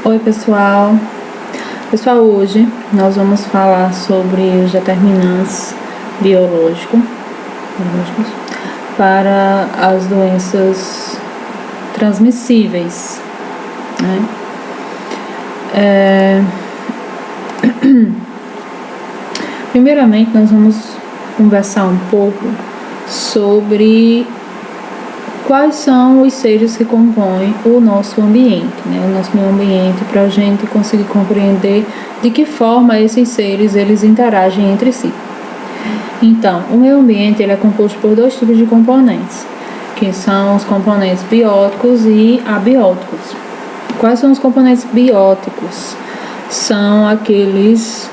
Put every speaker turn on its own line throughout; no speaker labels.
Oi pessoal, hoje nós vamos falar sobre os determinantes biológicos para as doenças transmissíveis, né? Primeiramente nós vamos conversar um pouco sobre quais são os seres que compõem o nosso ambiente, né? O nosso meio ambiente, para a gente conseguir compreender de que forma esses seres eles interagem entre si. Então, o meio ambiente ele é composto por dois tipos de componentes, que são os componentes bióticos e abióticos. Quais são os componentes bióticos? São aqueles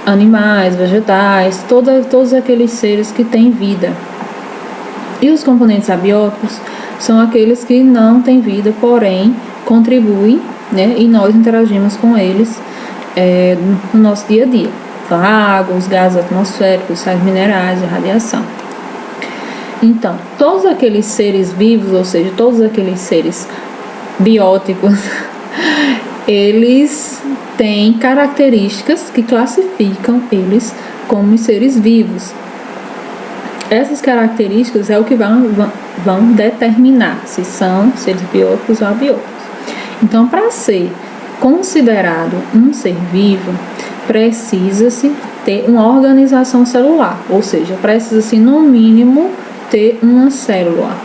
animais, vegetais, todos aqueles seres que têm vida. E os componentes abióticos são aqueles que não têm vida, porém contribuem, né, e nós interagimos com eles no nosso dia a dia. Então, a água, os gases atmosféricos, sais minerais, a radiação. Então, todos aqueles seres vivos, ou seja, todos aqueles seres bióticos, eles têm características que classificam eles como seres vivos. Essas características é o que vão determinar se são seres bióticos ou abióticos. Então, para ser considerado um ser vivo, precisa-se ter uma organização celular, ou seja, precisa-se no mínimo ter uma célula,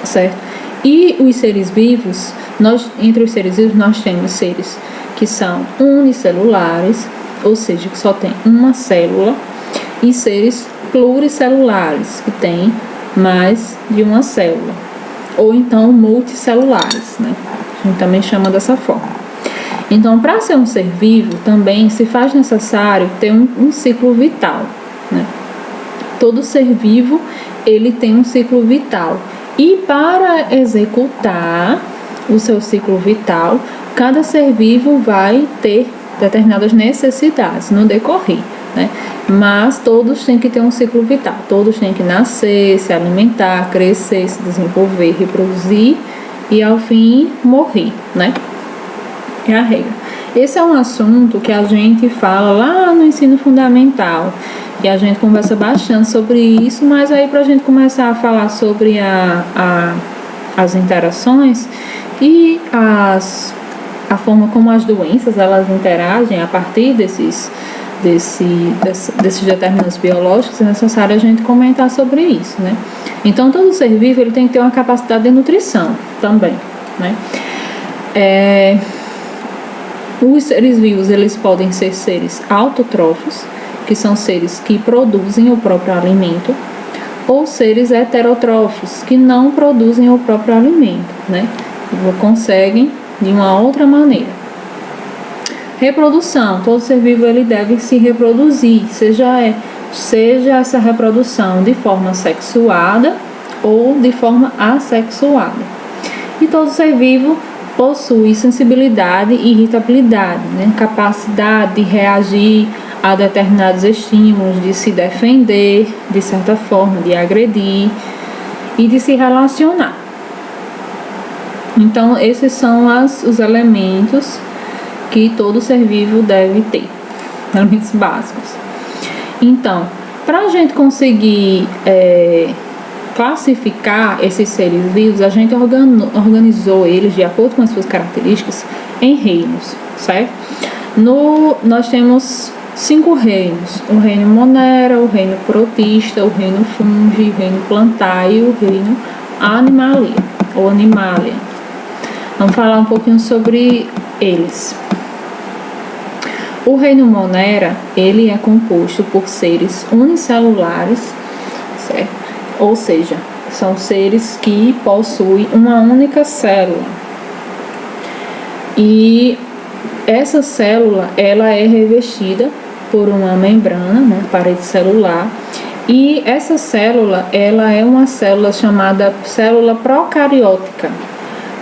certo? E os seres vivos, entre os seres vivos nós temos seres que são unicelulares, ou seja, que só tem uma célula, e seres pluricelulares, que têm mais de uma célula, ou então multicelulares, né? A gente também chama dessa forma. Então, para ser um ser vivo, também se faz necessário ter um ciclo vital, né? Todo ser vivo, ele tem um ciclo vital. E para executar o seu ciclo vital, cada ser vivo vai ter determinadas necessidades no decorrer, né? Mas todos têm que ter um ciclo vital, todos têm que nascer, se alimentar, crescer, se desenvolver, reproduzir e ao fim morrer, né? É a regra. Esse é um assunto que a gente fala lá no ensino fundamental e a gente conversa bastante sobre isso, mas aí para a gente começar a falar sobre as interações e a forma como as doenças elas interagem a partir desses determinantes biológicos, é necessário a gente comentar sobre isso, né? Então, todo ser vivo ele tem que ter uma capacidade de nutrição também, né? Os seres vivos eles podem ser seres autotrófos, que são seres que produzem o próprio alimento, ou seres heterotrófos, que não produzem o próprio alimento, né? Conseguem de uma outra maneira. Reprodução, todo ser vivo ele deve se reproduzir, seja essa reprodução de forma sexuada ou de forma assexuada. E todo ser vivo possui sensibilidade e irritabilidade, né? Capacidade de reagir a determinados estímulos, de se defender, de certa forma, de agredir e de se relacionar. Então, esses são os elementos que todo ser vivo deve ter, elementos básicos. Então, para a gente conseguir classificar esses seres vivos, a gente organizou eles de acordo com as suas características em reinos, certo? Nós temos 5 reinos: o reino Monera, o reino Protista, o reino Fungi, o reino Plantae e o reino Animalia, ou Animalia. Vamos falar um pouquinho sobre eles. O reino Monera, ele é composto por seres unicelulares, certo? Ou seja, são seres que possuem uma única célula. E essa célula, ela é revestida por uma membrana, né, parede celular. E essa célula, ela é uma célula chamada célula procariótica.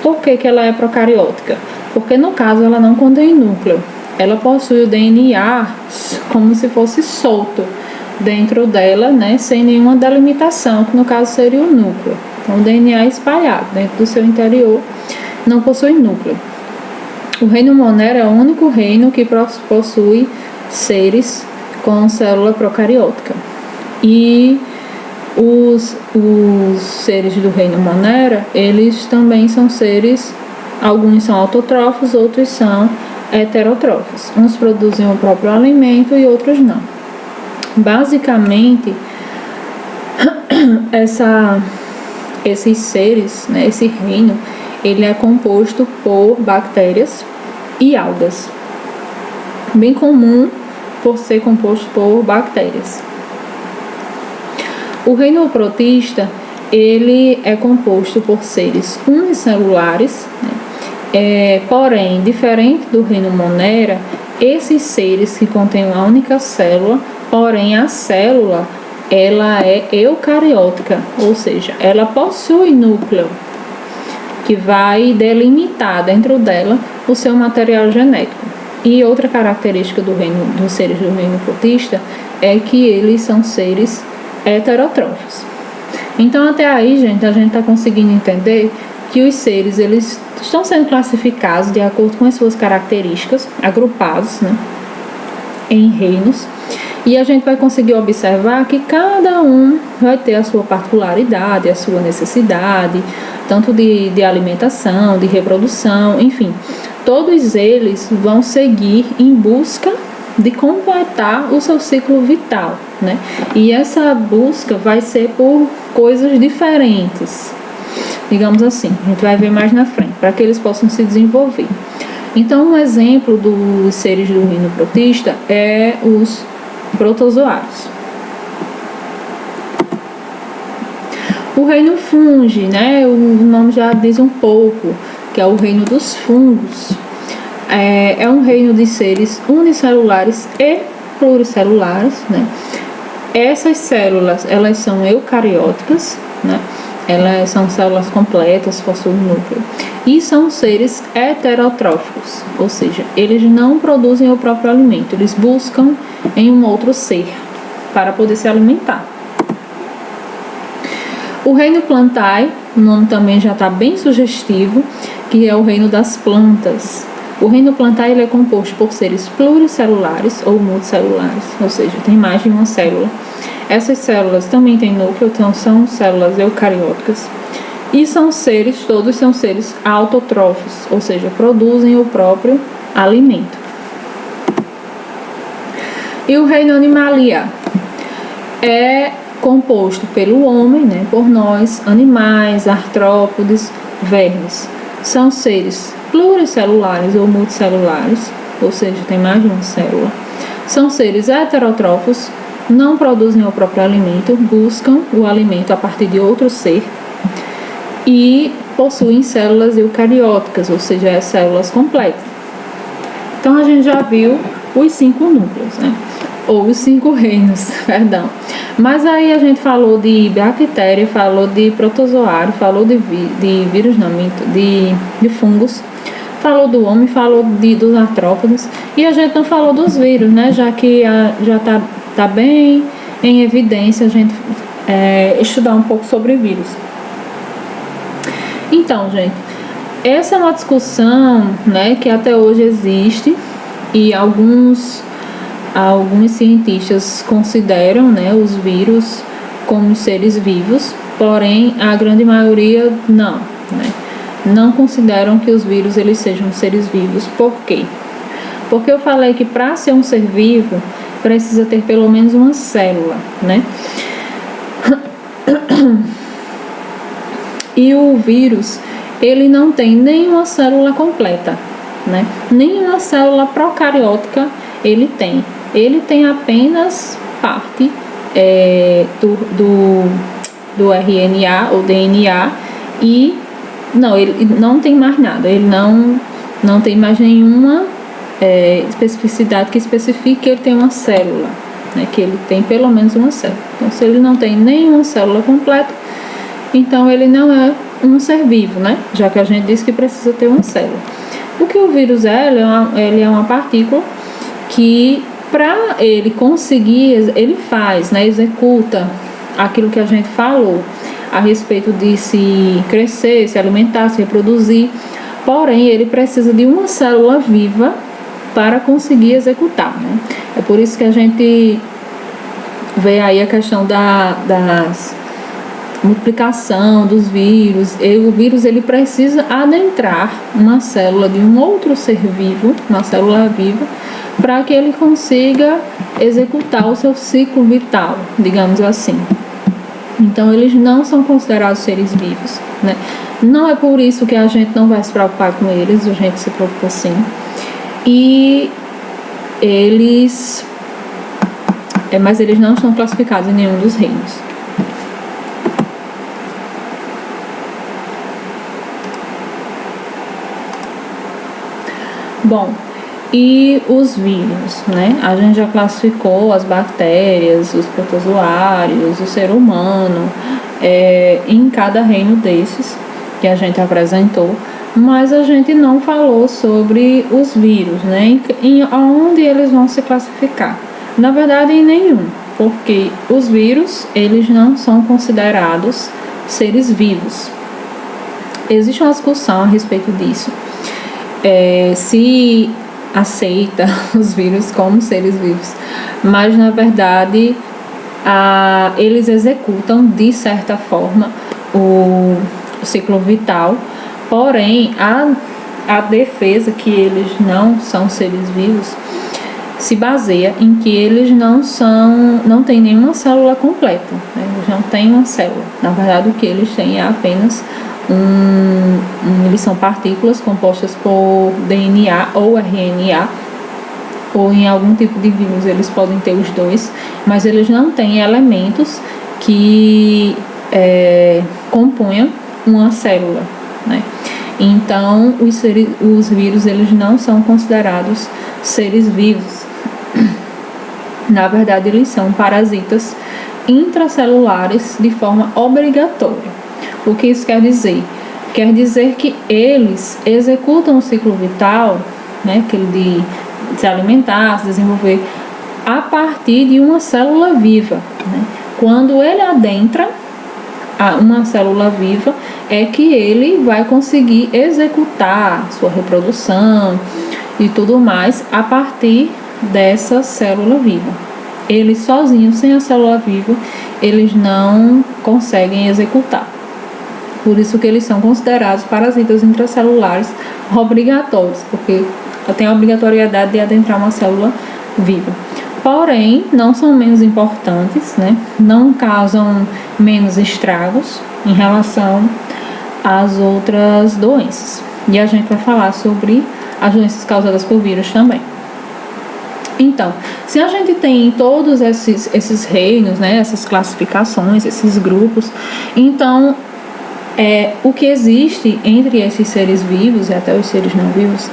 Por que ela é procariótica? Porque no caso ela não contém núcleo. Ela possui o DNA como se fosse solto dentro dela, né, sem nenhuma delimitação, que no caso seria o núcleo. Então, o DNA é espalhado dentro do seu interior, não possui núcleo. O reino Monera é o único reino que possui seres com célula procariótica. E os seres do reino Monera, eles também são seres, alguns são autotrófos, outros são heterotrófos. Uns produzem o próprio alimento e outros não. Basicamente, esses seres, né, esse reino, ele é composto por bactérias e algas. Bem comum por ser composto por bactérias. O reino protista, ele é composto por seres unicelulares, né? Porém, diferente do reino Monera, esses seres que contêm uma única célula, porém a célula ela é eucariótica, ou seja, ela possui núcleo que vai delimitar dentro dela o seu material genético. E outra característica dos seres do reino protista é que eles são seres heterotrófos. Então até aí, gente, a gente está conseguindo entender que os seres eles estão sendo classificados de acordo com as suas características, agrupados, né, em reinos, e a gente vai conseguir observar que cada um vai ter a sua particularidade, a sua necessidade, tanto de alimentação, de reprodução, enfim, todos eles vão seguir em busca de completar o seu ciclo vital, né? E essa busca vai ser por coisas diferentes, digamos assim, a gente vai ver mais na frente, para que eles possam se desenvolver. Então, um exemplo dos seres do reino protista é os protozoários. O reino fungi, né? O nome já diz um pouco, que é o reino dos fungos. É um reino de seres unicelulares e pluricelulares, né? Essas células, elas são eucarióticas, né? Elas são células completas, possuem núcleo. E são seres heterotróficos, ou seja, eles não produzem o próprio alimento, eles buscam em um outro ser para poder se alimentar. O reino plantae, o nome também já está bem sugestivo, que é o reino das plantas. O reino plantae ele é composto por seres pluricelulares ou multicelulares, ou seja, tem mais de uma célula. Essas células também têm núcleo, então são células eucarióticas. E todos são seres autotrófos, ou seja, produzem o próprio alimento. E o reino animalia é composto pelo homem, né, por nós, animais, artrópodes, vermes. São seres pluricelulares ou multicelulares, ou seja, tem mais de uma célula. São seres heterotrófos, não produzem o próprio alimento, buscam o alimento a partir de outro ser e possuem células eucarióticas, ou seja, as células completas. Então a gente já viu os 5 núcleos, né? Ou os 5 reinos, perdão. Mas aí a gente falou de bactéria, falou de protozoário, falou de vírus, não, de fungos, falou do homem, falou dos artrópodes, e a gente não falou dos vírus, né? Já que já tá bem em evidência a gente estudar um pouco sobre vírus. Então, gente, essa é uma discussão, né, que até hoje existe e alguns cientistas consideram, né, os vírus como seres vivos, porém a grande maioria não, né? Não consideram que os vírus eles sejam seres vivos. Por quê? Porque eu falei que para ser um ser vivo precisa ter pelo menos uma célula, né? E o vírus ele não tem nenhuma célula completa, né? Nenhuma célula procariótica ele tem. Ele tem apenas parte do RNA ou DNA e ele não tem mais nada. Ele não tem mais nenhuma especificidade que especifique que ele tem uma célula, né? Que ele tem pelo menos uma célula. Então, se ele não tem nenhuma célula completa, então ele não é um ser vivo, né? Já que a gente disse que precisa ter uma célula. O que o vírus ele é uma partícula que, para ele conseguir, ele faz, né? Executa aquilo que a gente falou a respeito de se crescer, se alimentar, se reproduzir. porém ele precisa de uma célula viva para conseguir executar, né? É por isso que a gente vê aí a questão das multiplicação dos vírus. O vírus ele precisa adentrar uma célula de um outro ser vivo, uma célula viva, para que ele consiga executar o seu ciclo vital, digamos assim. Então eles não são considerados seres vivos, né? Não é por isso que a gente não vai se preocupar com eles, a gente se preocupa sim. E mas eles não estão classificados em nenhum dos reinos. Bom, e os vírus, né? A gente já classificou as bactérias, os protozoários, o ser humano, em cada reino desses que a gente apresentou, mas a gente não falou sobre os vírus, né? Aonde eles vão se classificar? Na verdade, em nenhum, porque os vírus, eles não são considerados seres vivos. Existe uma discussão a respeito disso. Se aceita os vírus como seres vivos, mas na verdade eles executam de certa forma o ciclo vital, porém a defesa que eles não são seres vivos se baseia em que eles não têm nenhuma célula completa, né? Eles não têm uma célula. Na verdade, o que eles têm é apenas eles são partículas compostas por DNA ou RNA, ou em algum tipo de vírus eles podem ter os dois, mas eles não têm elementos que componham uma célula, né? Então os vírus eles não são considerados seres vivos. Na verdade, eles são parasitas intracelulares de forma obrigatória. O que isso quer dizer? Quer dizer que eles executam o ciclo vital, né, aquele de se alimentar, se desenvolver, a partir de uma célula viva, né? Quando ele adentra uma célula viva, é que ele vai conseguir executar sua reprodução e tudo mais a partir dessa célula viva. Eles sozinhos, sem a célula viva, eles não conseguem executar. Por isso que eles são considerados parasitas intracelulares obrigatórios, porque tem a obrigatoriedade de adentrar uma célula viva. Porém, não são menos importantes, né? Não causam menos estragos em relação às outras doenças. E a gente vai falar sobre as doenças causadas por vírus também. Então, se a gente tem todos esses reinos, né, essas classificações, esses grupos, então o que existe entre esses seres vivos e até os seres não vivos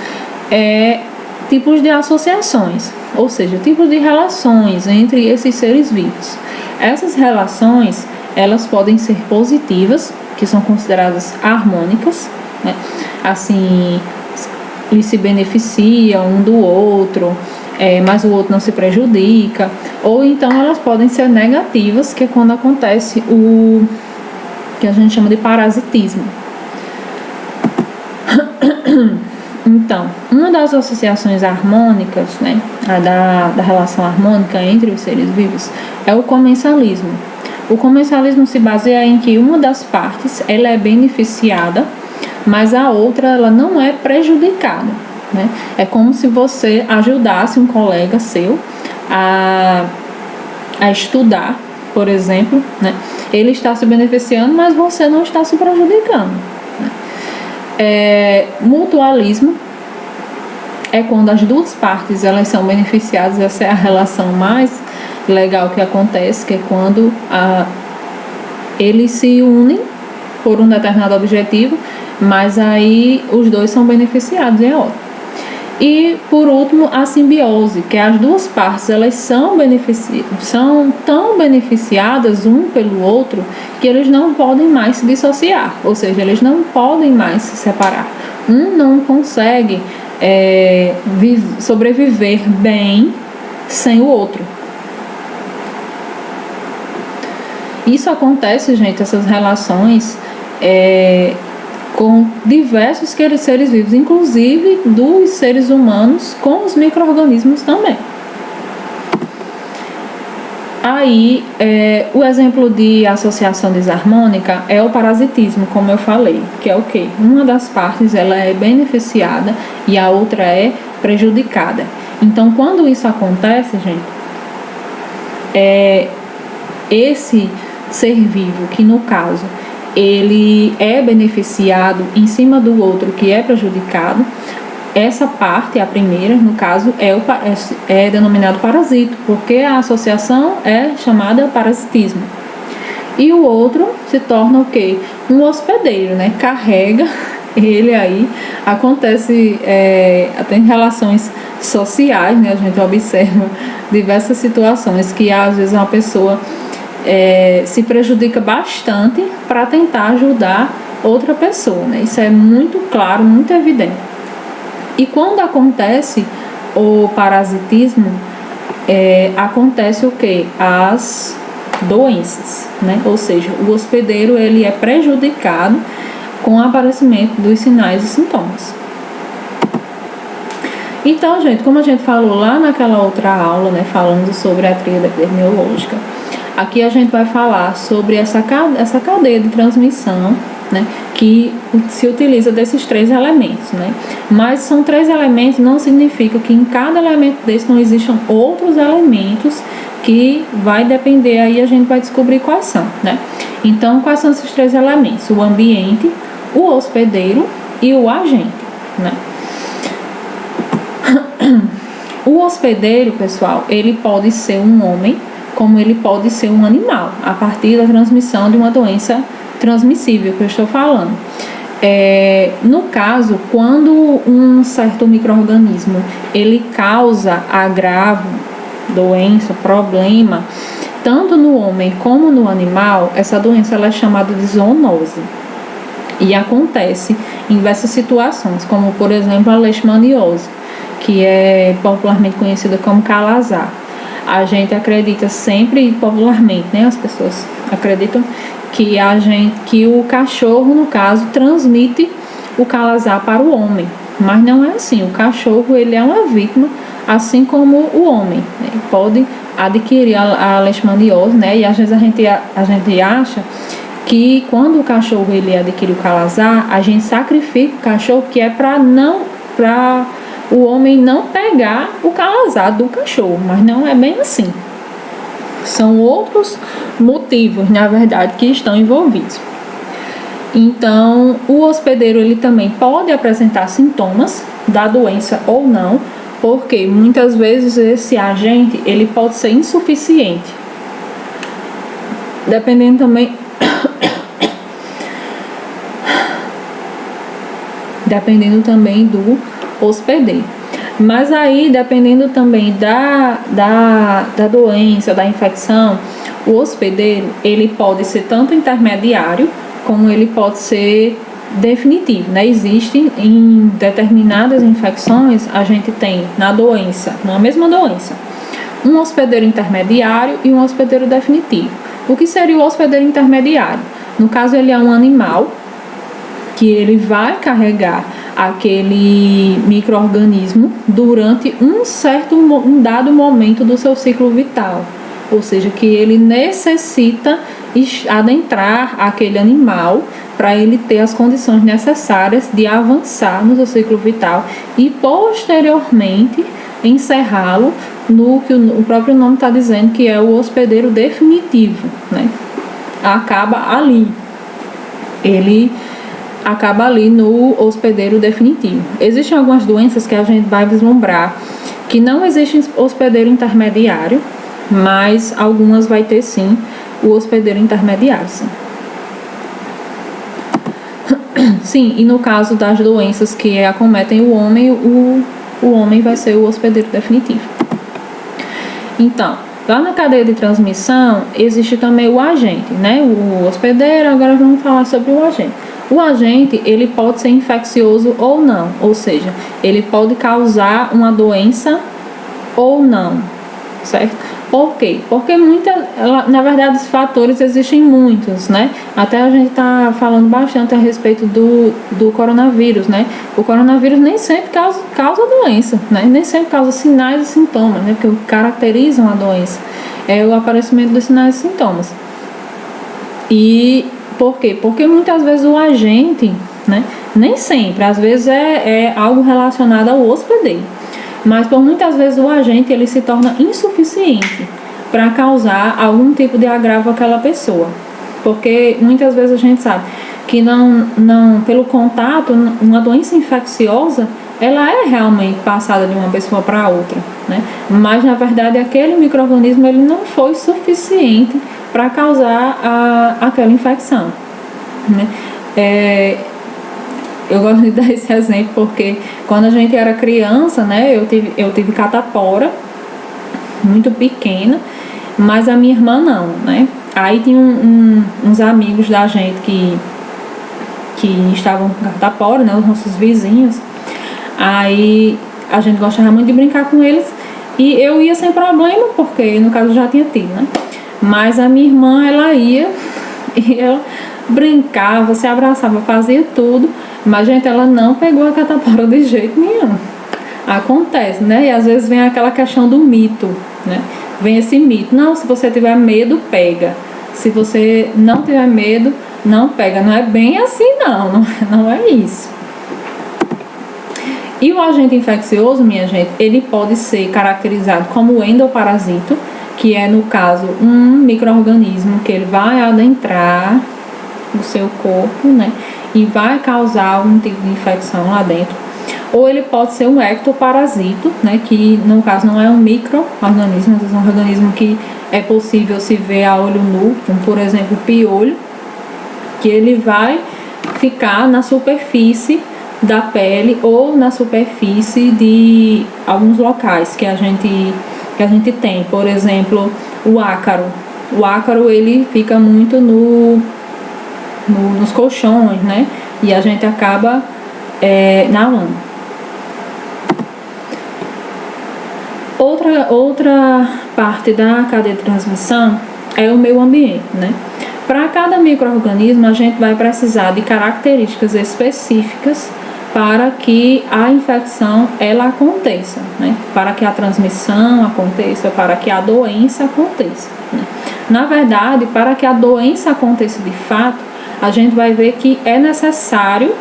é tipos de associações, ou seja, tipos de relações entre esses seres vivos. Essas relações, elas podem ser positivas, que são consideradas harmônicas, né? Assim, eles se beneficiam um do outro, mas o outro não se prejudica, ou então elas podem ser negativas, que é quando acontece o que a gente chama de parasitismo. Então, uma das associações harmônicas, né, da relação harmônica entre os seres vivos, é o comensalismo. O comensalismo se baseia em que uma das partes ela é beneficiada, mas a outra ela não é prejudicada, né? É como se você ajudasse um colega seu a estudar, por exemplo, né? Ele está se beneficiando, mas você não está se prejudicando, né? Mutualismo é quando as duas partes elas são beneficiadas. Essa é a relação mais legal que acontece, que é quando eles se unem por um determinado objetivo, mas aí os dois são beneficiados, é ótimo. E por último, a simbiose, que as duas partes elas são tão beneficiadas um pelo outro que eles não podem mais se dissociar, ou seja, eles não podem mais se separar. Um não consegue sobreviver bem sem o outro. Isso acontece, gente, essas relações com diversos seres vivos, inclusive dos seres humanos, com os micro-organismos também. Aí, o exemplo de associação desarmônica é o parasitismo, como eu falei, que é o quê? Uma das partes ela é beneficiada e a outra é prejudicada. Então, quando isso acontece, gente, esse ser vivo, que no caso ele é beneficiado em cima do outro que é prejudicado, essa parte, a primeira, no caso, é denominado parasito, porque a associação é chamada parasitismo. E o outro se torna o quê? Um hospedeiro, né? Carrega ele aí, acontece até em relações sociais, né? A gente observa diversas situações que às vezes uma pessoa se prejudica bastante para tentar ajudar outra pessoa, né? Isso é muito claro, muito evidente. E quando acontece o parasitismo, acontece o quê? As doenças, né? Ou seja, o hospedeiro ele é prejudicado com o aparecimento dos sinais e sintomas. Então, gente, como a gente falou lá naquela outra aula, né, falando sobre a tríade epidemiológica, aqui a gente vai falar sobre essa cadeia de transmissão, né, que se utiliza desses 3 elementos, né? Mas são 3 elementos, não significa que em cada elemento desse não existam outros elementos que vai depender, aí a gente vai descobrir quais são, né? Então, quais são esses 3 elementos? O ambiente, o hospedeiro e o agente, né? O hospedeiro, pessoal, ele pode ser um homem, como ele pode ser um animal, a partir da transmissão de uma doença transmissível que eu estou falando. No caso, quando um certo micro-organismo ele causa agravo, doença, problema, tanto no homem como no animal, essa doença ela é chamada de zoonose. E acontece em diversas situações, como por exemplo a leishmaniose, que é popularmente conhecida como calazar. A gente acredita sempre, popularmente, né, as pessoas acreditam que o cachorro, no caso, transmite o calazar para o homem. Mas não é assim. O cachorro ele é uma vítima, assim como o homem, né? Pode adquirir a leishmaniose, né? E às vezes a gente acha que quando o cachorro ele adquire o calazar, a gente sacrifica o cachorro, que é para o homem não pegar o calazar do cachorro. Mas não é bem assim. São outros motivos, na verdade, que estão envolvidos. Então, o hospedeiro ele também pode apresentar sintomas da doença ou não, porque muitas vezes esse agente ele pode ser insuficiente, dependendo também do hospedeiro. Mas aí, dependendo também da doença, da infecção, o hospedeiro, ele pode ser tanto intermediário, como ele pode ser definitivo, né? Existe em determinadas infecções, a gente tem na mesma doença, um hospedeiro intermediário e um hospedeiro definitivo. O que seria o hospedeiro intermediário? No caso, ele é um animal que ele vai carregar aquele micro-organismo durante um dado momento do seu ciclo vital, ou seja, que ele necessita adentrar aquele animal para ele ter as condições necessárias de avançar no seu ciclo vital e posteriormente encerrá-lo no que o próprio nome está dizendo, que é o hospedeiro definitivo, né? Ele acaba ali no hospedeiro definitivo. Existem algumas doenças que a gente vai vislumbrar que não existe hospedeiro intermediário, mas algumas vai ter sim o hospedeiro intermediário, sim. Sim, e no caso das doenças que acometem o homem, o homem vai ser o hospedeiro definitivo. Então, lá na cadeia de transmissão, existe também o agente, né? O hospedeiro, agora vamos falar sobre o agente. O agente, ele pode ser infeccioso ou não, ou seja, ele pode causar uma doença ou não. certo? Por quê? Porque na verdade, os fatores existem muitos, né? Até a gente está falando bastante a respeito do coronavírus, né? O coronavírus nem sempre causa doença, né? Nem sempre causa sinais e sintomas, né? Porque o que caracterizam a doença é o aparecimento dos sinais e sintomas. E por quê? Porque muitas vezes o agente, né? Nem sempre, às vezes é algo relacionado ao hospedeiro. Mas por muitas vezes o agente ele se torna insuficiente para causar algum tipo de agravo àquela pessoa. Porque muitas vezes a gente sabe que não pelo contato, uma doença infecciosa, ela é realmente passada de uma pessoa para outra, né? Mas na verdade aquele micro-organismo ele não foi suficiente para causar aquela infecção, né? Eu gosto de dar esse exemplo porque quando a gente era criança, né, eu tive catapora muito pequena, mas a minha irmã não, né? Aí tinha uns amigos da gente que estavam com catapora, né, os nossos vizinhos. Aí a gente gostava muito de brincar com eles e eu ia sem problema, porque no caso já tinha tido, né? Mas a minha irmã, ela ia e ela brincava, se abraçava, fazia tudo, mas gente, ela não pegou a catapora de jeito nenhum. Acontece, né? E às vezes vem aquela questão do mito, né? Vem esse mito, não, se você tiver medo, pega. Se você não tiver medo, não pega. Não é bem assim não é isso. E o agente infeccioso, minha gente, ele pode ser caracterizado como endoparasito, que é, no caso, um micro-organismo que ele vai adentrar no seu corpo, né, e vai causar algum tipo de infecção lá dentro. Ou ele pode ser um ectoparasito, né, que no caso não é um micro-organismo, mas é um organismo que é possível se ver a olho nu, como por exemplo o piolho, que ele vai ficar na superfície da pele ou na superfície de alguns locais que a gente tem. Por exemplo, o ácaro. O ácaro ele fica muito nos colchões, né? E a gente acaba inalando. Outra parte da cadeia de transmissão é o meio ambiente, né? Para cada micro-organismo, a gente vai precisar de características específicas para que a infecção ela aconteça, né? Para que a transmissão aconteça, para que a doença aconteça, né? Na verdade, para que a doença aconteça de fato, a gente vai ver que é necessário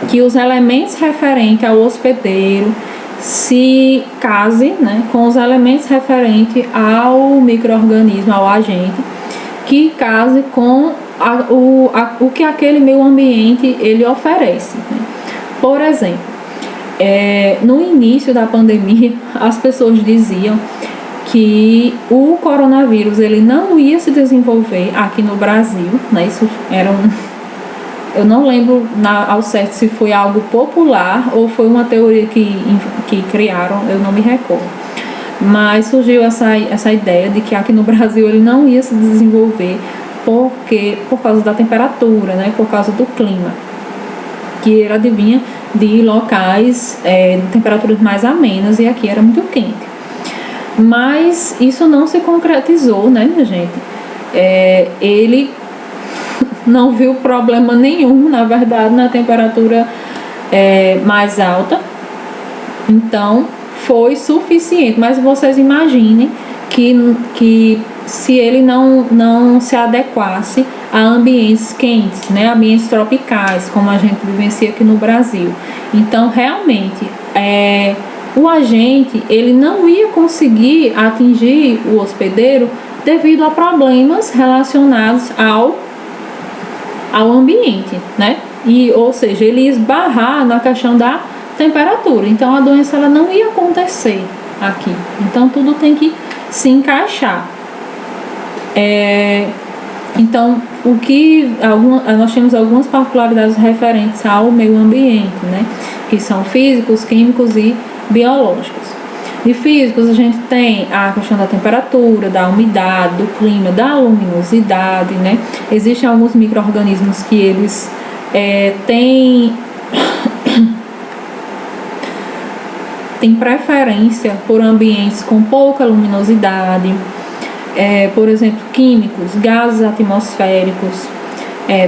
que os elementos referentes ao hospedeiro se casem, né, com os elementos referentes ao micro-organismo, ao agente, que case com o que aquele meio ambiente ele oferece, né? Por exemplo, no início da pandemia, as pessoas diziam que o coronavírus ele não ia se desenvolver aqui no Brasil, né? Isso era eu não lembro ao certo se foi algo popular ou foi uma teoria que criaram, eu não me recordo. Mas surgiu essa ideia de que aqui no Brasil ele não ia se desenvolver por causa da temperatura, né? Por causa do clima, que ele adivinha de locais de temperaturas mais amenas, e aqui era muito quente. Mas isso não se concretizou, né, minha gente? Ele não viu problema nenhum, na verdade, na temperatura mais alta. Então, foi suficiente. Mas vocês imaginem que se ele não se adequasse a ambientes quentes, né, ambientes tropicais, como a gente vivencia aqui no Brasil. Então, realmente, o agente ele não ia conseguir atingir o hospedeiro devido a problemas relacionados ao ambiente, né? Ou seja, ele ia esbarrar na questão da temperatura. Então, a doença ela não ia acontecer aqui. Então, tudo tem que se encaixar. Então, nós temos algumas particularidades referentes ao meio ambiente, né? Que são físicos, químicos e biológicos. De físicos, a gente tem a questão da temperatura, da umidade, do clima, da luminosidade, né? Existem alguns micro-organismos que eles têm tem preferência por ambientes com pouca luminosidade, por exemplo, químicos, gases atmosféricos,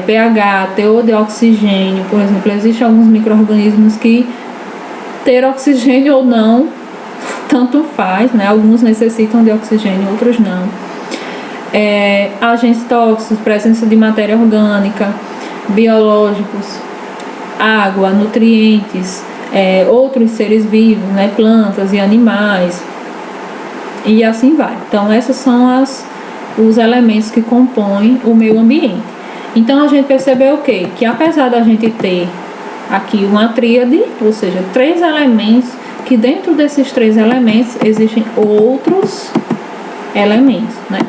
pH, teor de oxigênio. Por exemplo, existem alguns micro-organismos que ter oxigênio ou não, tanto faz, né? Alguns necessitam de oxigênio, outros não. Agentes tóxicos, presença de matéria orgânica, biológicos, água, nutrientes, outros seres vivos, né? Plantas e animais, e assim vai. Então, esses são os elementos que compõem o meio ambiente. Então, a gente percebeu o quê? Que apesar da gente ter aqui uma tríade, ou seja, 3 elementos, que dentro desses 3 elementos existem outros elementos, né?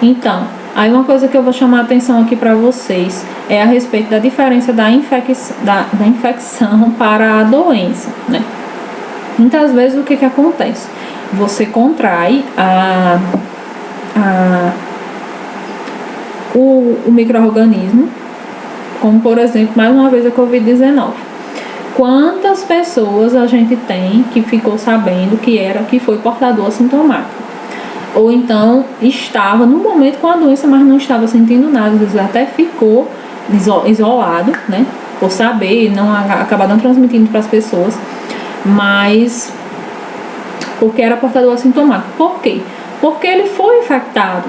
Então, aí uma coisa que eu vou chamar a atenção aqui para vocês é a respeito da diferença da infecção para a doença, né? Muitas vezes o que acontece? Você contrai o micro-organismo, como por exemplo, mais uma vez a Covid-19. Quantas pessoas a gente tem que ficou sabendo que foi portador assintomático? Ou então estava no momento com a doença, mas não estava sentindo nada, às vezes até ficou isolado, né? Por saber, acabar não transmitindo para as pessoas, mas porque era portador assintomático. Por quê? Porque ele foi infectado,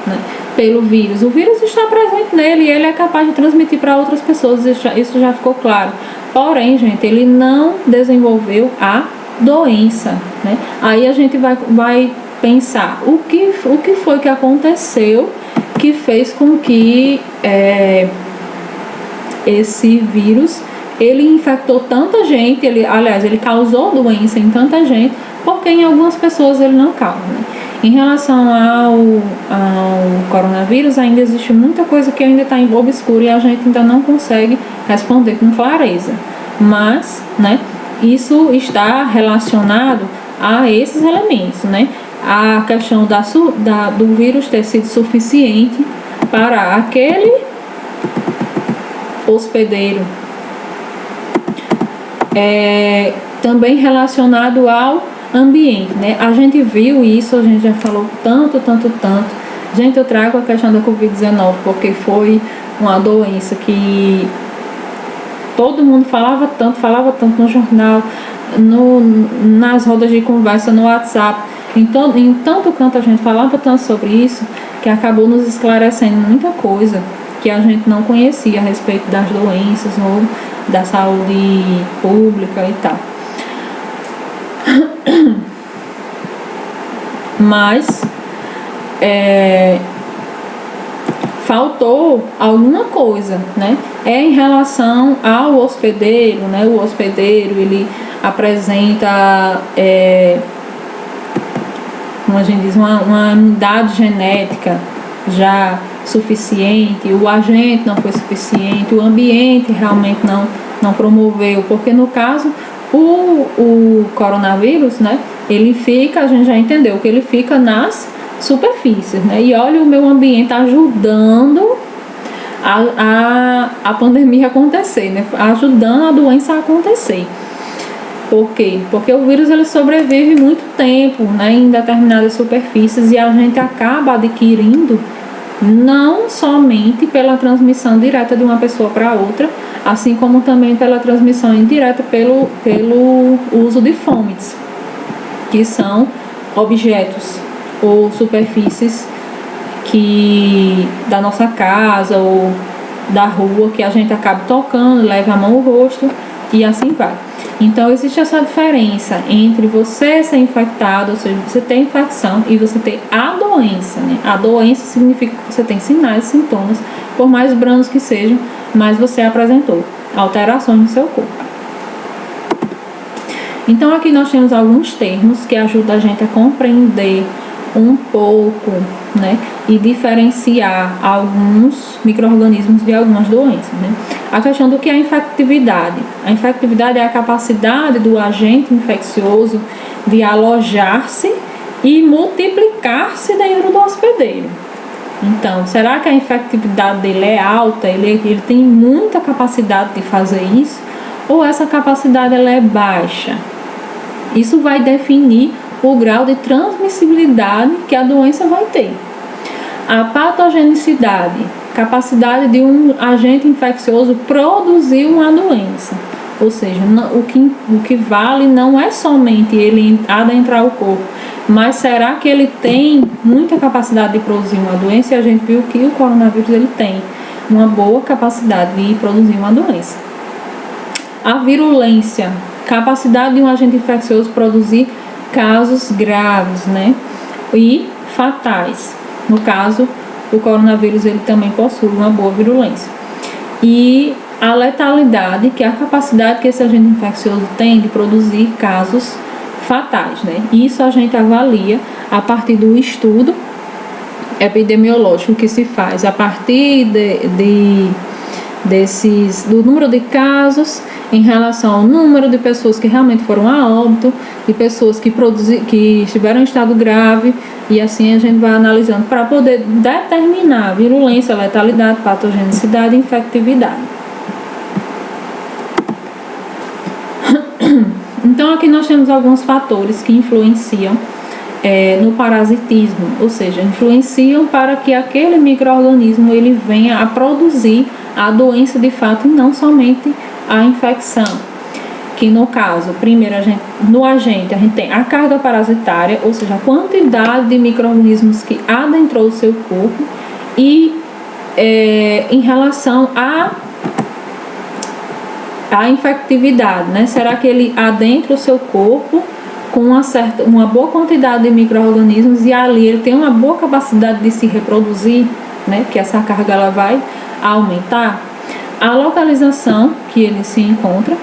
né, pelo vírus. O vírus está presente nele e ele é capaz de transmitir para outras pessoas, isso já ficou claro. Porém, gente, ele não desenvolveu a doença, né? Aí a gente vai pensar o que foi que aconteceu que fez com que esse vírus ele infectou tanta gente, ele causou doença em tanta gente, porque em algumas pessoas ele não causa, né? Em relação ao coronavírus, ainda existe muita coisa que ainda está em obscuro e a gente ainda não consegue responder com clareza. Mas, né, isso está relacionado a esses elementos, né? A questão do vírus ter sido suficiente para aquele hospedeiro. Também relacionado ao ambiente, né? A gente viu isso, a gente já falou tanto. Gente, eu trago a questão da Covid-19 porque foi uma doença que todo mundo falava tanto no jornal, nas rodas de conversa, no WhatsApp. Então, em tanto canto a gente falava tanto sobre isso, que acabou nos esclarecendo muita coisa que a gente não conhecia a respeito das doenças ou da saúde pública e tal. Mas faltou alguma coisa, né? Em relação ao hospedeiro, né? O hospedeiro, ele apresenta, como a gente diz, uma imunidade genética já suficiente, o agente não foi suficiente, o ambiente realmente não promoveu, porque no caso o coronavírus, né, ele fica, a gente já entendeu que ele fica nas superfícies, né, e olha o meu ambiente ajudando a pandemia acontecer, né, ajudando a doença a acontecer. Por quê? Porque o vírus ele sobrevive muito tempo, né, em determinadas superfícies e a gente acaba adquirindo não somente pela transmissão direta de uma pessoa para outra, assim como também pela transmissão indireta pelo uso de fomites, que são objetos ou superfícies da nossa casa ou da rua que a gente acaba tocando, leva a mão ao rosto e assim vai. Então, existe essa diferença entre você ser infectado, ou seja, você ter infecção e você ter a doença, né? A doença significa que você tem sinais e sintomas, por mais brandos que sejam, mas você apresentou alterações no seu corpo. Então, aqui nós temos alguns termos que ajudam a gente a compreender um pouco, né, e diferenciar alguns micro-organismos de algumas doenças, né? A questão do que é a infectividade. A infectividade é a capacidade do agente infeccioso de alojar-se e multiplicar-se dentro do hospedeiro. Então, será que a infectividade dele é alta? Ele tem muita capacidade de fazer isso? Ou essa capacidade ela é baixa? Isso vai definir o grau de transmissibilidade que a doença vai ter. A patogenicidade, capacidade de um agente infeccioso produzir uma doença. Ou seja, o que vale não é somente ele adentrar o corpo, mas será que ele tem muita capacidade de produzir uma doença? E a gente viu que o coronavírus ele tem uma boa capacidade de produzir uma doença. A virulência, capacidade de um agente infeccioso produzir casos graves, né? E fatais. No caso, o coronavírus ele também possui uma boa virulência. E a letalidade, que é a capacidade que esse agente infeccioso tem de produzir casos fatais, né? Isso a gente avalia a partir do estudo epidemiológico que se faz a partir do número de casos em relação ao número de pessoas que realmente foram a óbito, de pessoas que estiveram em estado grave, e assim a gente vai analisando para poder determinar a virulência, letalidade, patogenicidade e infectividade. Então aqui nós temos alguns fatores que influenciam no parasitismo, ou seja, influenciam para que aquele micro-organismo ele venha a produzir a doença de fato e não somente a infecção. Que no caso, primeiro no agente a gente tem a carga parasitária, ou seja, a quantidade de micro-organismos que adentrou o seu corpo, e em relação à infectividade, né? Será que ele adentra o seu corpo com uma boa quantidade de micro-organismos e ali ele tem uma boa capacidade de se reproduzir, né? Que essa carga ela vai aumentar. A localização que ele se encontra.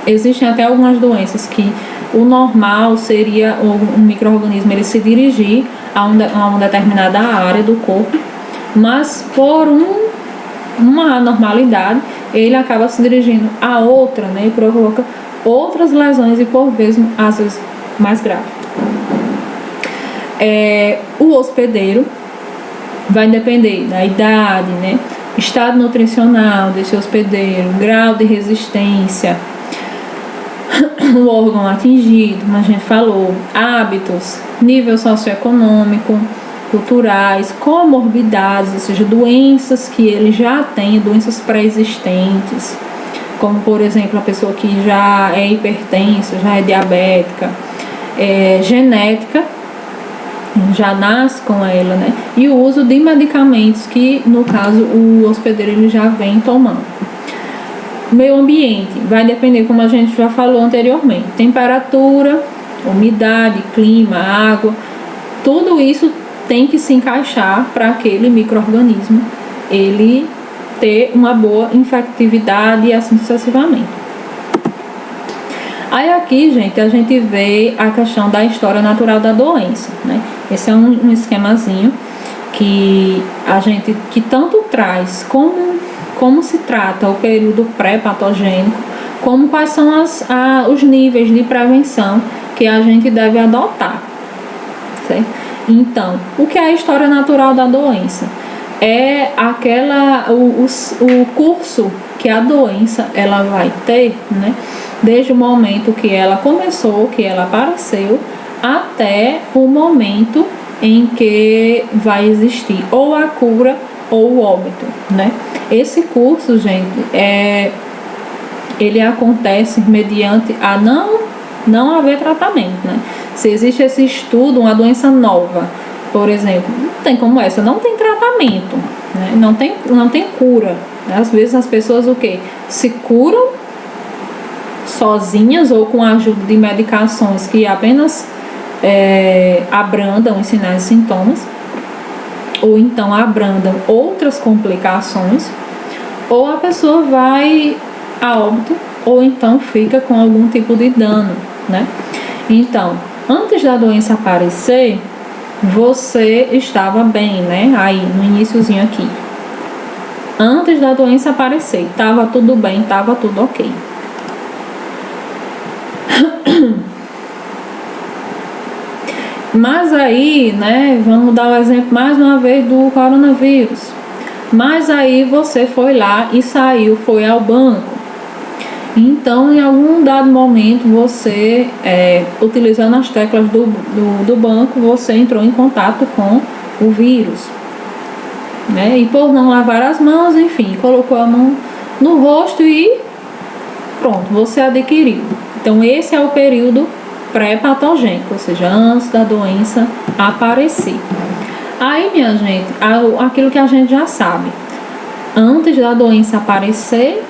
Existem até algumas doenças que o normal seria um micro-organismo ele se dirigir a uma determinada área do corpo, mas por uma anormalidade ele acaba se dirigindo a outra, né, e provoca outras lesões e por vezes, às vezes, mais graves. O hospedeiro vai depender da idade, né, estado nutricional desse hospedeiro, grau de resistência, o órgão atingido, como a gente falou, hábitos, nível socioeconômico, culturais, comorbidades, ou seja, doenças que ele já tem, doenças pré-existentes, como por exemplo a pessoa que já é hipertensa, já é diabética, genética, já nasce com ela, né? E o uso de medicamentos que, no caso, o hospedeiro ele já vem tomando. Meio ambiente vai depender, como a gente já falou anteriormente, temperatura, umidade, clima, água, tudo isso tem que se encaixar para aquele micro-organismo ele ter uma boa infectividade e assim sucessivamente. Aí aqui, gente, a gente vê a questão da história natural da doença, né? Esse é um esquemazinho que tanto traz como se trata o período pré-patogênico, como quais são os níveis de prevenção que a gente deve adotar, certo? Então, o que é a história natural da doença? É o curso que a doença ela vai ter, né? Desde o momento que ela começou, que ela apareceu, até o momento em que vai existir ou a cura ou o óbito, né? Esse curso, gente, ele acontece mediante a não haver tratamento, né? Se existe esse estudo, uma doença nova, por exemplo, não tem como essa, não tem tratamento, né? Não tem cura. Às vezes as pessoas se curam sozinhas ou com a ajuda de medicações que apenas abrandam os sinais e sintomas, ou então abrandam outras complicações, ou a pessoa vai a óbito, ou então fica com algum tipo de dano, né? Então, antes da doença aparecer, você estava bem, né? Aí, no iniciozinho aqui. Antes da doença aparecer, estava tudo bem, estava tudo ok. Mas aí, né, vamos dar o exemplo mais uma vez do coronavírus. Mas aí você foi lá e saiu, foi ao banco. Então, em algum dado momento, você, utilizando as teclas do banco, você entrou em contato com o vírus, né? E por não lavar as mãos, enfim, colocou a mão no rosto e pronto, você adquiriu. Então, esse é o período pré-patogênico, ou seja, antes da doença aparecer. Aí, minha gente, aquilo que a gente já sabe, antes da doença aparecer,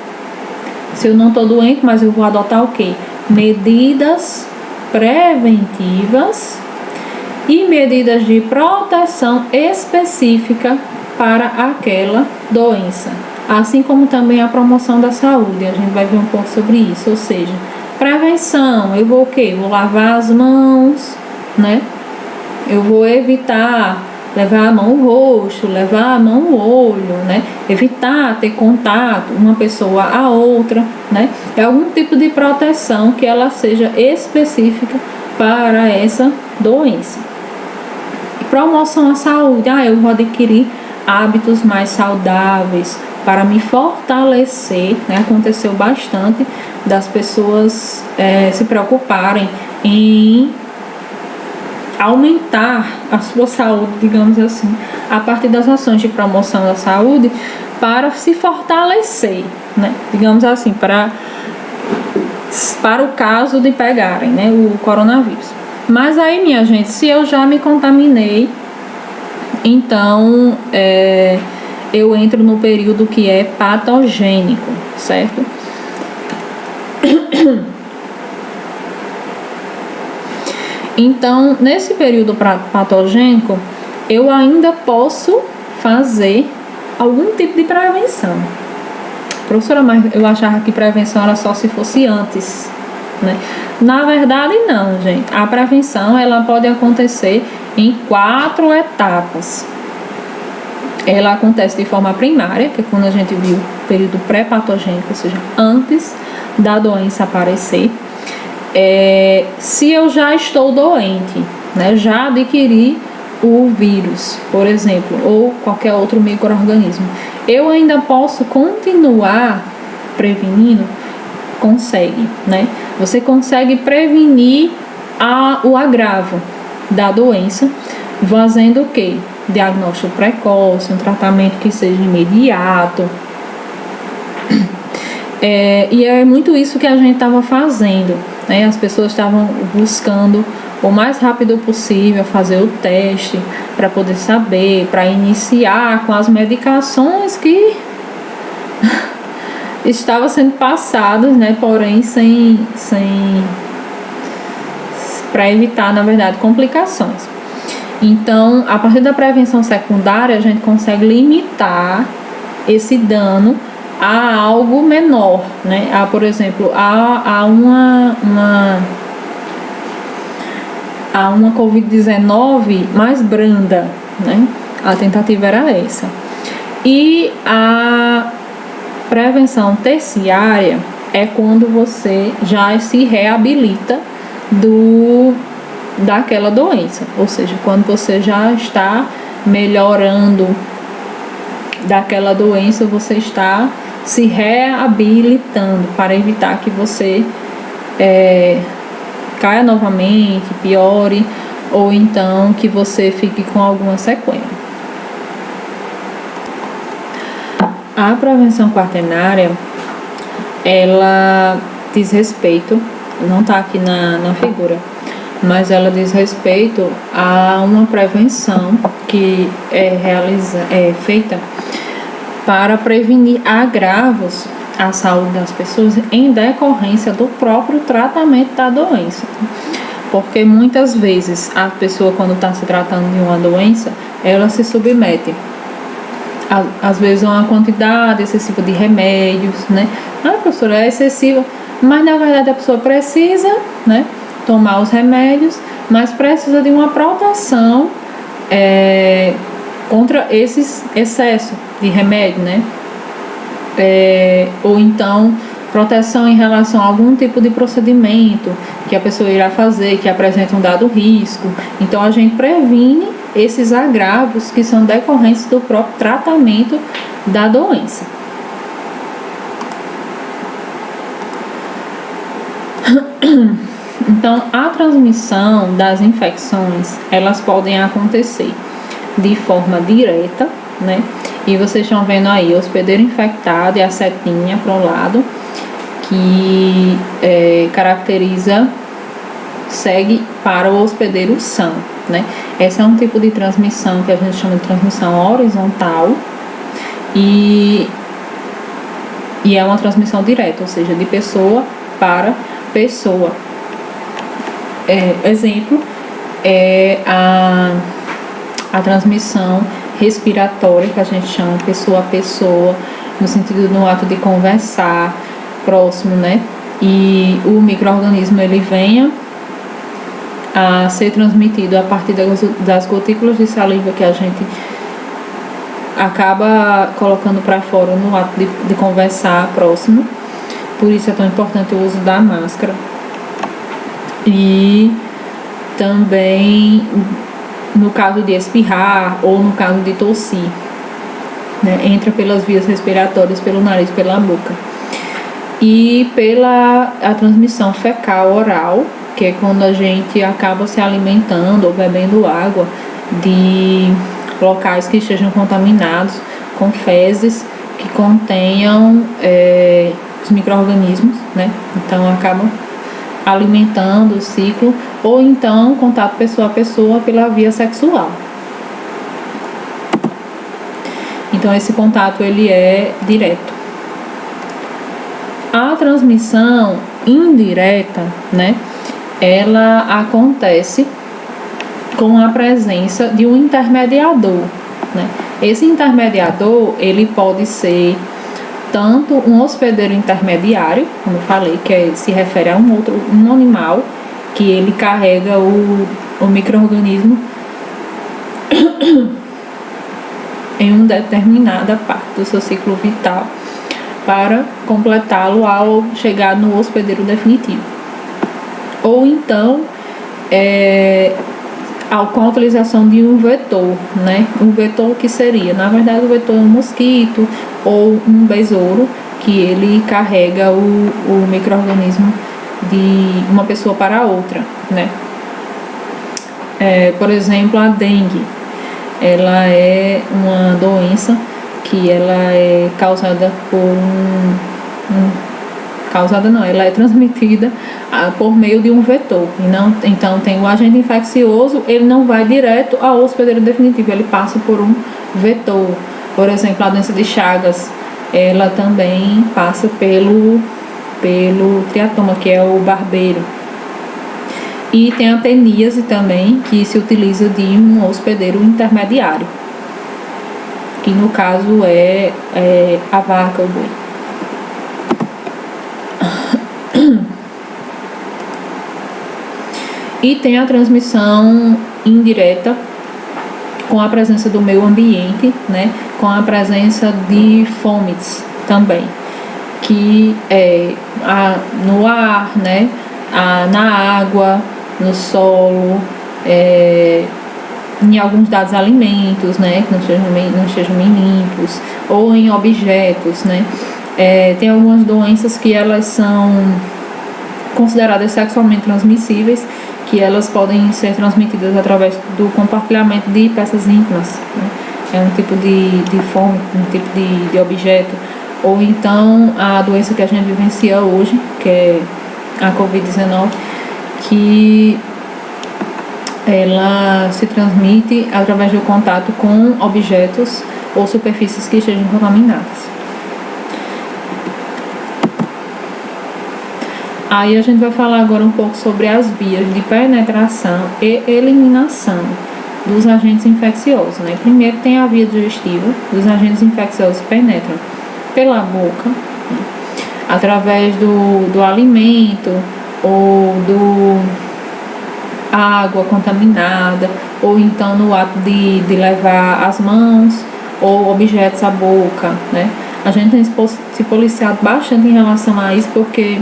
se eu não estou doente, mas eu vou adotar o quê? Medidas preventivas e medidas de proteção específica para aquela doença. Assim como também a promoção da saúde, a gente vai ver um pouco sobre isso, ou seja, prevenção, eu vou o quê? Vou lavar as mãos, né? Eu vou evitar levar a mão no rosto, levar a mão no olho, né? Evitar ter contato uma pessoa a outra, né? É algum tipo de proteção que ela seja específica para essa doença. Promoção à saúde, eu vou adquirir hábitos mais saudáveis para me fortalecer, né? Aconteceu bastante das pessoas se preocuparem em aumentar a sua saúde, digamos assim, a partir das ações de promoção da saúde para se fortalecer, né? Digamos assim, para o caso de pegarem, né, o coronavírus. Mas aí, minha gente, se eu já me contaminei, então eu entro no período que é patogênico, certo? Então, nesse período patogênico, eu ainda posso fazer algum tipo de prevenção. Professora, mas eu achava que prevenção era só se fosse antes, né? Na verdade, não, gente. A prevenção, ela pode acontecer em 4 etapas. Ela acontece de forma primária, que é quando a gente viu o período pré-patogênico, ou seja, antes da doença aparecer. Se eu já estou doente, né, já adquiri o vírus, por exemplo, ou qualquer outro micro-organismo, eu ainda posso continuar prevenindo? Consegue, né? Você consegue prevenir o agravo da doença, fazendo o quê? Diagnóstico precoce, um tratamento que seja imediato. E é muito isso que a gente estava fazendo, né? As pessoas estavam buscando o mais rápido possível fazer o teste para poder saber, para iniciar com as medicações que estavam sendo passadas, né? Porém para evitar, na verdade, complicações. Então, a partir da prevenção secundária, a gente consegue limitar esse dano a algo menor, né? Por exemplo, a uma Covid-19 mais branda, né? A tentativa era essa. E a prevenção terciária é quando você já se reabilita daquela doença, ou seja, quando você já está melhorando daquela doença, você está se reabilitando para evitar que você caia novamente, piore, ou então que você fique com alguma sequela. A prevenção quaternária, ela diz respeito, não está aqui na figura, mas ela diz respeito a uma prevenção que é feita para prevenir agravos à saúde das pessoas em decorrência do próprio tratamento da doença. Porque muitas vezes a pessoa, quando está se tratando de uma doença, ela se submete às vezes a uma quantidade excessiva de remédios, né? Professora, é excessiva, mas na verdade a pessoa precisa, né, tomar os remédios, mas precisa de uma proteção contra esses excessos de remédio, né? Ou então proteção em relação a algum tipo de procedimento que a pessoa irá fazer, que apresenta um dado risco. Então a gente previne esses agravos que são decorrentes do próprio tratamento da doença. Então, a transmissão das infecções, elas podem acontecer de forma direta, né? E vocês estão vendo aí o hospedeiro infectado e a setinha para o lado, que segue para o hospedeiro são, né? Esse é um tipo de transmissão que a gente chama de transmissão horizontal e é uma transmissão direta, ou seja, de pessoa para pessoa. Exemplo é a transmissão respiratória, que a gente chama pessoa a pessoa, no sentido no ato de conversar próximo, né? E o micro-organismo ele venha a ser transmitido a partir das gotículas de saliva que a gente acaba colocando para fora no ato de conversar próximo. Por isso é tão importante o uso da máscara. E também no caso de espirrar ou no caso de tossir, né? Entra pelas vias respiratórias, pelo nariz, pela boca. E pela a transmissão fecal oral, que é quando a gente acaba se alimentando ou bebendo água de locais que estejam contaminados com fezes que contenham os micro-organismos, né? Então acabam alimentando o ciclo, ou então contato pessoa a pessoa pela via sexual. Então esse contato ele é direto. A transmissão indireta, né, ela acontece com a presença de um intermediador, né? Esse intermediador ele pode ser tanto um hospedeiro intermediário, como eu falei, que se refere a um animal que ele carrega o micro-organismo em uma determinada parte do seu ciclo vital para completá-lo ao chegar no hospedeiro definitivo. Ou então, com a utilização de um vetor, né? Um vetor que seria, na verdade, o vetor é um mosquito ou um besouro que ele carrega o micro-organismo de uma pessoa para outra, né? Por exemplo, a dengue, ela é uma doença que ela é causada por ela é transmitida por meio de um vetor. Então tem o agente infeccioso, ele não vai direto ao hospedeiro definitivo, ele passa por um vetor. Por exemplo, a doença de Chagas, ela também passa pelo triatoma, que é o barbeiro. E tem a teníase também, que se utiliza de um hospedeiro intermediário, que no caso é a vaca, o boi. E tem a transmissão indireta com a presença do meio ambiente, né? Com a presença de fomites também, que no ar, né? Na água, no solo, em alguns dados alimentos, né? Que não estejam bem limpos, ou em objetos, né? Tem algumas doenças que elas são consideradas sexualmente transmissíveis, que elas podem ser transmitidas através do compartilhamento de peças íntimas, né? É um tipo de fome, um tipo de objeto. Ou então a doença que a gente vivencia hoje, que é a Covid-19, que ela se transmite através do contato com objetos ou superfícies que estejam contaminadas. Aí a gente vai falar agora um pouco sobre as vias de penetração e eliminação dos agentes infecciosos, né? Primeiro tem a via digestiva. Os agentes infecciosos penetram pela boca, né? Através do alimento ou água contaminada, ou então no ato de levar as mãos ou objetos à boca, né? A gente tem se policiado bastante em relação a isso, porque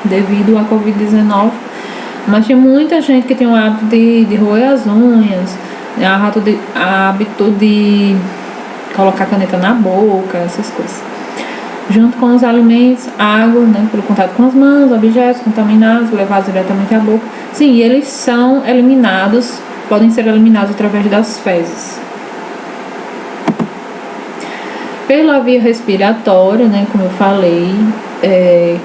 devido à Covid-19, mas tem muita gente que tem o hábito de roer as unhas, hábito de colocar caneta na boca, essas coisas. junto com os alimentos, água, né, pelo contato com as mãos, objetos contaminados levados diretamente à boca. Sim, eles são eliminados, podem ser eliminados através das fezes. Pela via respiratória, né, como eu falei,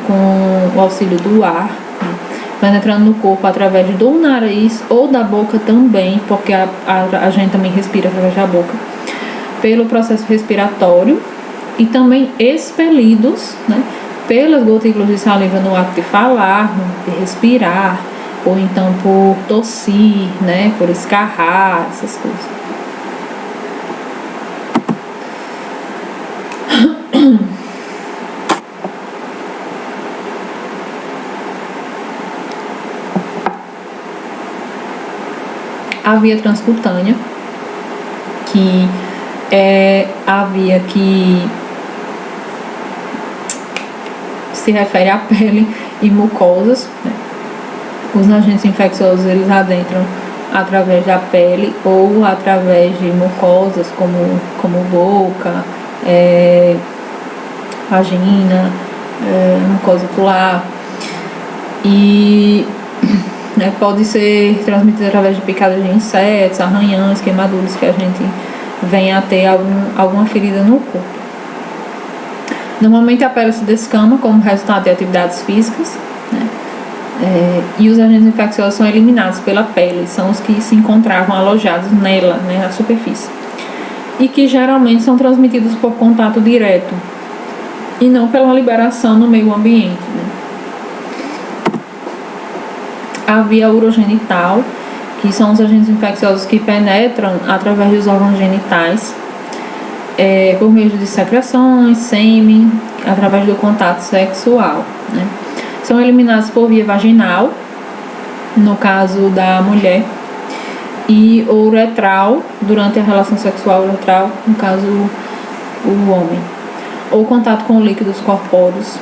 com o auxílio do ar, né, penetrando no corpo através do nariz ou da boca também, porque a gente também respira através da boca, pelo processo respiratório, e também expelidos, né, pelas gotículas de saliva no ato de falar, de respirar, ou então por tossir, né, por escarrar, essas coisas. A via transcutânea, que é a via que se refere à pele e mucosas, né? Os agentes infecciosos, eles adentram através da pele ou através de mucosas como boca, vagina, mucosa ocular, e né, pode ser transmitido através de picadas de insetos, arranhões, queimaduras que a gente venha a ter alguma ferida no corpo. Normalmente a pele se descama como resultado de atividades físicas, né? E os agentes infecciosos são eliminados pela pele, são os que se encontravam alojados nela, né, na superfície, e que geralmente são transmitidos por contato direto e não pela liberação no meio ambiente, né? A via urogenital, que são os agentes infecciosos que penetram através dos órgãos genitais, por meio de secreções, sêmen, através do contato sexual, né? São eliminados por via vaginal, no caso da mulher, e uretral, durante a relação sexual uretral, no caso o homem, ou contato com líquidos corpóreos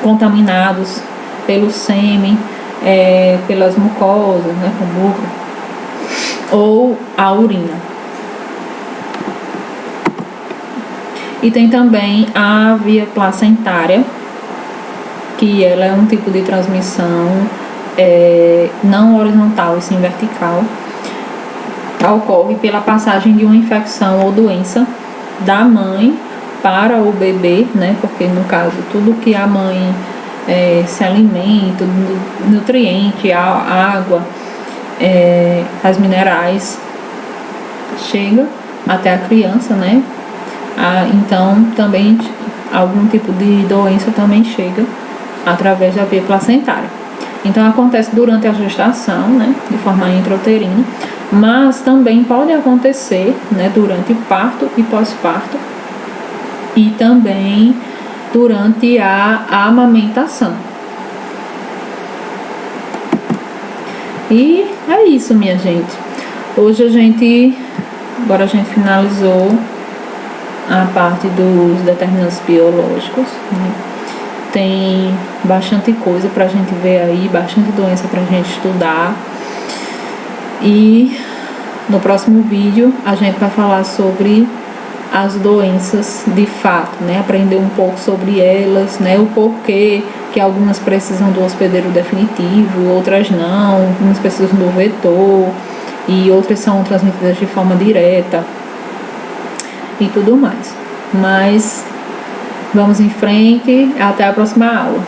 contaminados pelo sêmen, pelas mucosas, né, com boca, ou a urina. E tem também a via placentária, que ela é um tipo de transmissão não horizontal e sim vertical. Ocorre pela passagem de uma infecção ou doença da mãe para o bebê, né? Porque no caso tudo que a mãe se alimenta, nutriente, a água, as minerais, chega até a criança, né? Então também algum tipo de doença também chega através da via placentária. Então acontece durante a gestação, né, de forma intrauterina, mas também pode acontecer, né, durante parto e pós-parto, e também durante a amamentação. E é isso, minha gente. Hoje agora a gente finalizou a parte dos determinantes biológicos, né? Tem bastante coisa pra gente ver aí, bastante doença pra gente estudar. E no próximo vídeo a gente vai falar sobre as doenças de fato, né? Aprender um pouco sobre elas, né? O porquê que algumas precisam do hospedeiro definitivo, outras não, umas precisam do vetor e outras são transmitidas de forma direta e tudo mais. Mas vamos em frente, até a próxima aula.